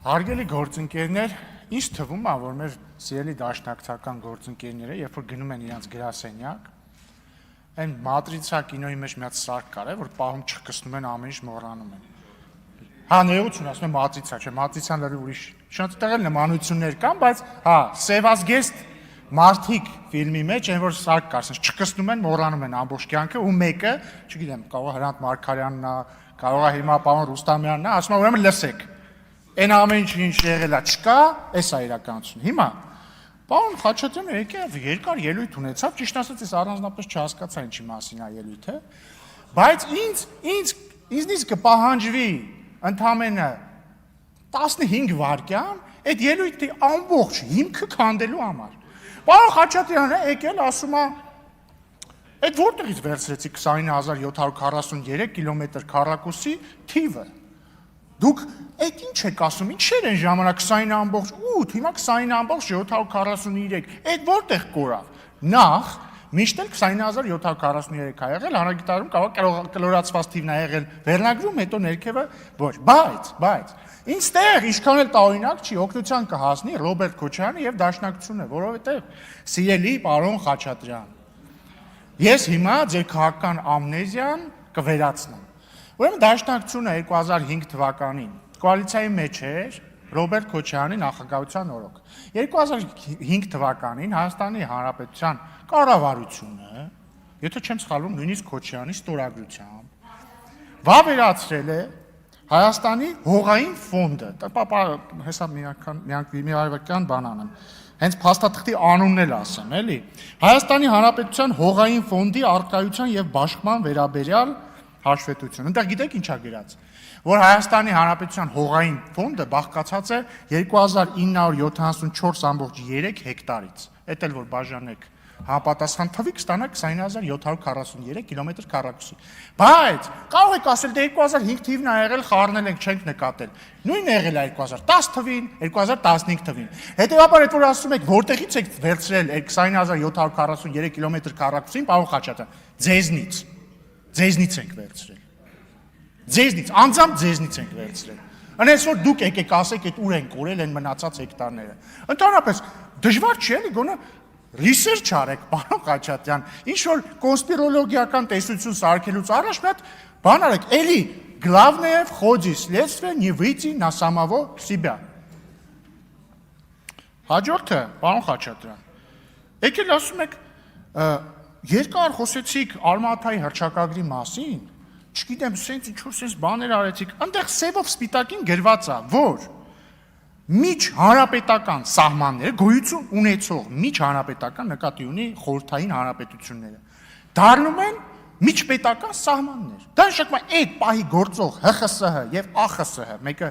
Հարգելի գործընկերներ, ինձ թվում է, որ մեր սիրելի դաշնակցական գործընկերները, երբ որ գնում են իրենց գրասենյակ, այն մատրիցա կինոյի մեջ մի հատ սարք կար, որ պահում չկսնում են, ամեն ինչ մոռանում են։ Հա, ներողություն, ասում եմ մատրիցա, չէ, մատրիցան լրիվ ուրիշ։ Շատ տեղել նմանություններ կան, բայց հա, Սևազգեստ մարդիկ ֆիլմի մեջ այն որ սարք կար, ասես չկսնում են, մոռանում են ամբողջ կյանքը ու մեկը, չգիտեմ, կարող է Հրանտ Մարգարյանն է, կարող է հիմա պարոն Ռուստամյանն է, ասում է ուրեմն լսեք։ Այն ամեն ինչ եղել է չկա, էս է իրականություն։ Հիմա պարոն Խաչատրյանը եկավ երկար ելույթ ունեցավ, ճիշտ ասած ես առանձնապես չհասկացա ինչի մասին է ելույթը, բայց ինձնից կպահանջվի ընդամենը 15 վայրկյան այդ ելույթի ամբողջ հիմքը քանդելու համար։ Պարոն Խաչատրյանը եկել ասում է այդ որտեղից վերցրեցի 29743 կիլոմետր քառակուսի թիվը։ Դուք այդ ինչ եք ասում, ինչեր են ժամանակ 20.8, հիմա 20.743, այդ որտեղ կորավ։ Նախ միշտ էլ 20743 ա եղել, հանրագիտարում կարող կլորացված թիվն է եղել վերնագրում, հետո ներքևը ոչ, բայց ինձ ինչքան էլ տարօրինակ չի, օգնության կհասնի Ռոբերտ Քոչարյանը եւ Դաշնակցությունը, որովհետեւ սիրելի պարոն Խաչատրյան, ես հիմա ձեր քաղաքական ամնեզիան կվերացնեմ։ Ուրեմն Դաշնակցությունը 2005 թվականին կոալիցիայի մեջ էր Ռոբերտ Քոչարյանի նախագահության օրոք։ 2005 թվականին Հայաստանի Հանրապետության կառավարությունը, եթե չեմ սխալվում, նույնիսկ Քոչարյանի ստորագրությամբ, վավերացրել է Հայաստանի հողային ֆոնդը, հեսա մի արևական բան անեմ, հենց փաստաթղթի անունն էլ ասեմ, էլի, Հայաստանի Հանրապետության հողային ֆոնդի առկայության եւ բաշխման վերաբերյալ հաշվետվություն։ Այնտեղ գիտեք ինչա գրած, որ Հայաստանի Հանրապետության հողային ֆոնդը բաղկացած է 2974.3 հեկտարից։ Էդ էլ որ բաժանեք համապատասխան թվի կստանա 20743 կիլոմետր քառակուսի։ Բայց կարող եք ասել դե 2005 թիվն ա եղել, խառնել ենք, չենք նկատել։ Նույնն եղել է 2010 թվին, 2015 թվին։ Հետևաբար այդ որ ասում եք որտեղից եք վերցրել այդ 20743 կիլոմետր քառակուսին, պարոն Խաչատրյան, ձեզնից ենք վերցրել։ Ձեզնից, անձամբ ձեզնից ենք վերցրել։ Անես որ դուք եկեք ասեք այդ ուր են կորել են մնացած հեկտարները։ Ընդհանրապես դժվար չի էլի գոնե research արեք, պարոն Խաչատրյան, ինչ որ կոնսպիրոլոգիական տեսություն սարքելուց առաջ մի հատ բան արեք, էլի главное в ходе следствия не выйти на самого себя։ Հաջորդը, պարոն Խաչատրյան, եկել ասում եք երկար խոսեցիք Արմաթայի հռչակագրի մասին, չգիտեմ, սենց ինչ-որ սենց բաներ արեցիք, այնտեղ սևով սպիտակին գրված է, որ միջ հանրապետական սահմանները, գոյություն ունեցող միջ հանրապետական նկատի ունի խորհրդային հանրապետությունները, դառնում են միջպետական սահմաններ։ Դա նշանակում է այդ պահի գործող ՀԽՍՀ եւ ԱԽՍՀ, մեկը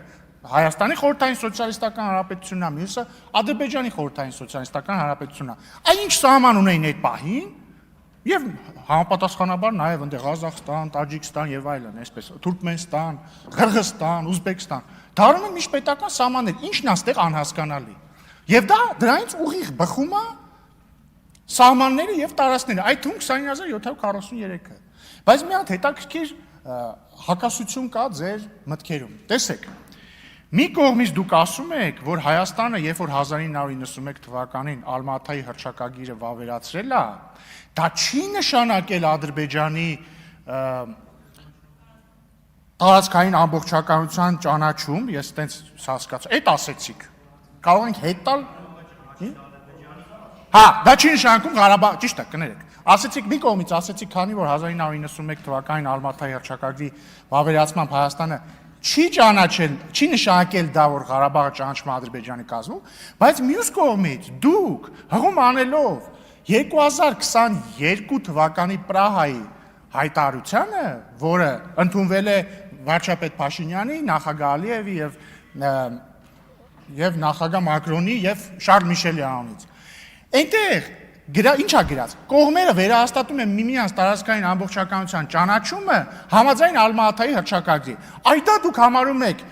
Հայաստանի խորհրդային սոցիալիստական հանրապետությունն է, մյուսը Ադրբեջանի խորհրդային սոցիալիստական հանրապետությունն է։ Այն ինչ սահման ունեն այդ պահին, եւ համապատասխանաբար նաեւ այնտեղ Ղազախստան, Տաջիկստան եւ այլն, այսպես Թուրքմենստան, Ղրղստան, Ուզբեկստան, դառնում են միջպետական սահմաններ, ինչն է այստեղ անհասկանալի։ Եվ դա դրանից ուղիղ բխում է սահմանները եւ տարածքները, այդ թվում 29743-ը։ Բայց մի հատ հետաքրքիր հակասություն կա ձեր մտքերում։ Տեսեք, մի կողմից դուք ասում եք, որ Հայաստանը, երբ որ 1991 թվականին Ալմաթայի հռչակագիրը վավերացրել է, դա չի նշանակել Ադրբեջանի տարածքային ամբողջականության ճանաչում, ես տենց հասկացա, այդ ասեցիք, կարող ենք հետ տալ։ Հա, դա չի նշանակում Ղարաբաղ, ճիշտ է, կներեք։ Ասեցիք մի կողմից, ասեցիք, քանի որ 1991 թվականին Ալմաթայի հռչակագրի վավերացմամբ Հայաստանը չի ճանաչել, չի նշանակել դա, որ Ղարաբաղը ճանաչում է Ադրբեջանի կազմում, բայց մյուս կողմից դուք հղում անելով 2022 թվականի Պրահայի հայտարարությանը, որը ընդունվել է վարչապետ Փաշինյանի, նախագահ Ալիևի եւ նախագահ Մակրոնի եւ Շարլ Միշելի անունից։ Այնտեղ ինչա գրած, կողմերը վերահաստատում են միմյանց տարածքային ամբողջականության ճանաչումը համաձայն Ալմաթայի հռչակագրի։ Այդա դուք համարում եք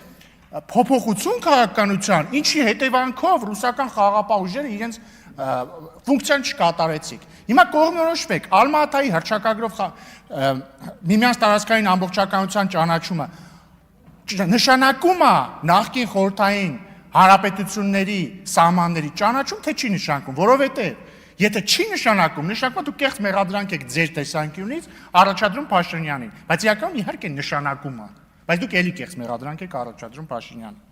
փոփոխություն քաղաքականության, ինչի հետևանքով ռուսական խաղաղապահ ուժերը իրենց ֆունկցիան չկատարեցիք։ Հիմա կողմնորոշվեք Ալմաթայի հռչակագրով միմյանց տարածքային ամբողջականության ճանաչումը նշանակում է նախկին խորհրդային հանրապետությունների սահմանների ճանաչում, թե չի նշանակում, որովհետև եթե չի նշանակում, նշանակում է դուք կեղծ մեղադրանք եք ձեր տեսանկյունից առաջադրում Փաշինյանին, բայց իրականում իհարկե նշանակում է, բայց դուք էլի կեղծ մեղադրանք եք առաջադրում Փաշինյանին։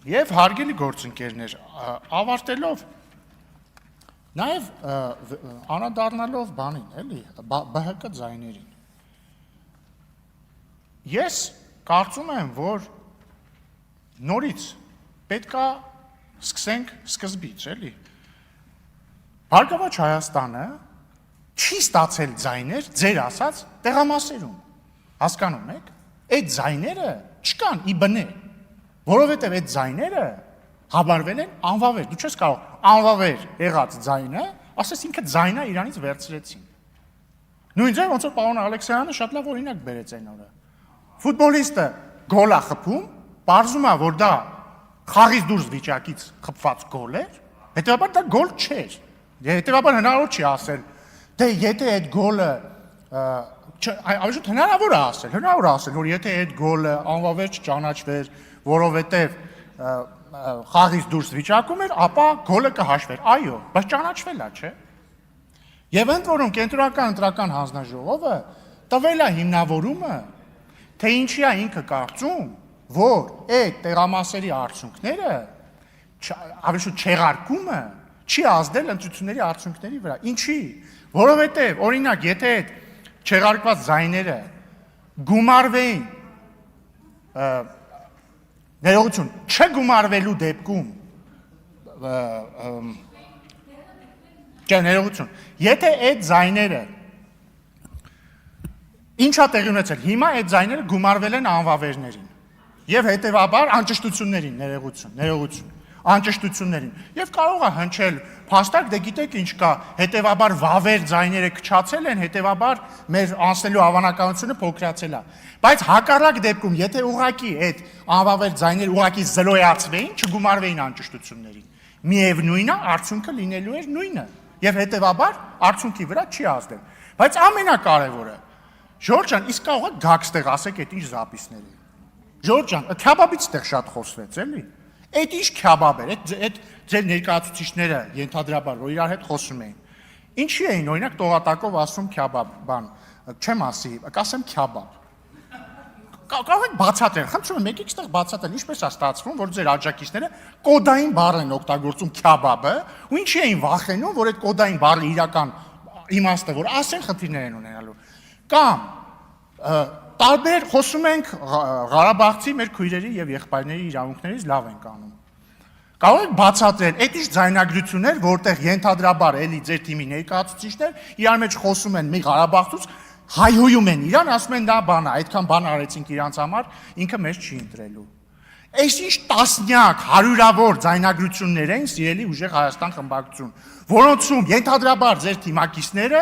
Եվ հարգելի գործընկերներ, ավարտելով նաև անդրադառնալով բանին, էլի, ԲՀԿ ձայներին։ Ես կարծում եմ, որ նորից պետքա սկսենք սկզբից, էլի։ Բարգավաճ Հայաստանը չի ստացել ձայներ, ձեր ասած, տեղամասերում։ Հասկանում եք։ Այդ ձայները չկան ի բնե, որովհետև այդ ձայները հավարվել են անվավեր։ Դու չես կարող անվավեր եղած ձայնը, ասես ինքը ձայնը իրանից վերցրեցին։ Նույն ձև ոնց որ պարոն Ալեքսյանը շատ լավ օրինակ բերեց այն օրը։ Ֆուտբոլիստը գոլ է խփում, պարզում է, որ դա խաղից դուրս վիճակից խփված գոլ էր, հետևաբար դա գոլ չէր։ Հետևաբար հնարավոր չի ասել, դե եթե այդ գոլը հնարավոր է ասել, որ եթե այդ գոլը անվավեր չճանաչվեր, որովհետև խաղից դուրս վիճակում էր, ապա գոլը կհաշվեր։ Այո, բայց ճանաչվել է, չէ՞։ Եվ ընդ որում կենտրոնական ընտրական հանձնաժողովը տվել է հիմնավորումը, թե ինչի է ինքը կարծում, որ այդ տեղամասերի արդյունքները, ավելի շուտ չեղարկումը չի ազդել ընտրությունների արդյունքների վրա։ Ինչի՞։ Որովհետև, օրինակ, եթե այդ չեղարկված ձայները գումարվեին, ներողություն, չգումարվելու դեպքում, ներողություն, եթե այդ ձայները, ինչա տեղի ունեցել, հիմա այդ ձայները գումարվել են անվավերներին և հետևաբար անճշտություններին, ներողություն, անճշտություններին, և կարող է հնչել փաստարկ, դե գիտեք ինչ կա, հետևաբար վավեր ձայները քչացել են, հետևաբար մեր անցնելու հավանականությունը փոքրացել է, բայց հակառակ դեպքում, եթե ուղղակի այդ անվավեր ձայները ուղղակի զրոյացվեին, չգումարվեին անճշտություններին, միևնույն է, արդյունքը լինելու էր նույնը, և հետևաբար արդյունքի վրա չի ազդել, բայց ամենակարևորը, Ժորժ ջան, իսկ կարող եք գաք ստեղ ասեք այդ ինչ զապիսների։ Ժորժ ջան, քյաբաբից ստեղ շատ խոսվեց, էլի։ Այդ ինչ քյաբաբ էր, այդ ձեր ներկայացուցիչները ենթադրաբար որ իրար հետ խոսում էին։ Ինչի էին օրինակ տողատակով ասում քյաբաբ, բան, չեմ ասի, կասեմ քյաբաբ։ Կարող եք բացատրել, խնդրում եմ, եկեք ստեղ բացատրել, ինչպես է ստացվում, որ ձեր աջակիցները կոդային բառ են օգտագործում քյաբաբը, ու ինչի էին վախենում, որ այդ կոդային բառի իրական իմաստը, որ ասեն խնդիրներ են ունենալու։ Կամ տարբեր խոսում ենք Ղարաբաղցի մեր քույրերի եւ եղբայրների իրավունքներից լավ ենք անում։ Կարող եք բացատրել, այդ ինչ ձայնագրություններ, որտեղ ենթադրաբար էլի ձեր թիմի ներկայացուցիչներ իրար մեջ խոսում են մի Ղարաբաղցուց, հայհոյում են իրան, ասում են դա բան է, այդքան բան արեցինք իրանց համար, ինքը մեզ չի ընտրելու։ Այս ինչ տասնյակ, հարյուրավոր ձայնագրություններ են, սիրելի ուժեղ Հայաստան խմբակցություն, որոնցում ենթադրաբար ձեր թիմակիցները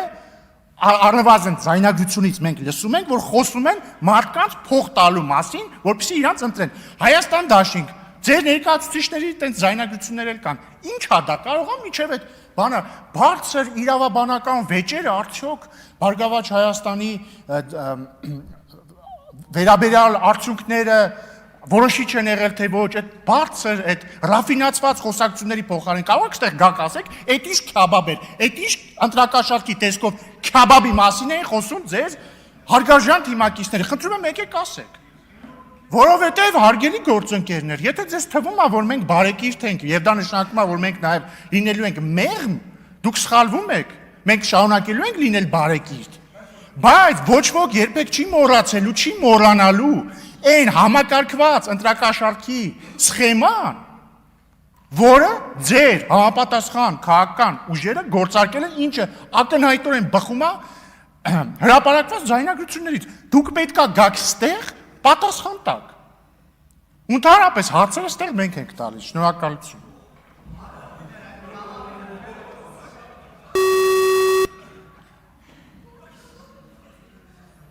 առնվազն ձայնագրությունից մենք լսում ենք, որ խոսում են մարդկանց փող տալու մասին, որպեսզի իրանց ընտրեն։ Հայաստան դաշինք, ձեր ներկայացուցիչների տենց ձայնագրություններ էլ կան։ Ինչ է դա, կարող է միջև այդ բանը բարձր իրավաբանական վեճերը արդյոք Բարգավաճ Հայաստանի վերաբերյալ արդյունքները որոշիչ են եղել թե ոչ, այդ բարձր, այդ ռաֆինացված խոսակցությունների փոխարեն կարող եք ստեղ գաք ասեք, այդ ինչ քյաբաբ էր, այդ ինչ ընտրակաշարքի տեսքով քյաբաբի մասին էին խոսում ձեր հարգարժան թիմակիցները, խնդրում եմ եկեք ասեք։ Որովհետև հարգելի գործընկերներ, եթե ձեզ թվում է, որ մենք բարեկիրթ ենք, եւ դա նշանակում է, որ մենք նաեւ լինելու ենք մեղմ, դուք սխալվում եք, մենք շարունակելու ենք լինել բարեկիրթ։ Բայց ոչ ոք երբեք չի մոռացելու, չի մոռանալու այն համակարգված ընտրակաշարքի սխեման, որը ձեր համապատասխան քաղաքական ուժերը գործարկել են, ինչը ակնհայտորեն բխում է հրապարակված ձայնագրություններից։ Դուք պետք է գաք ստեղ պատասխան տաք։ Ընդհանրապես հարցերը ստեղ մենք ենք տալիս։ Շնորհակալություն։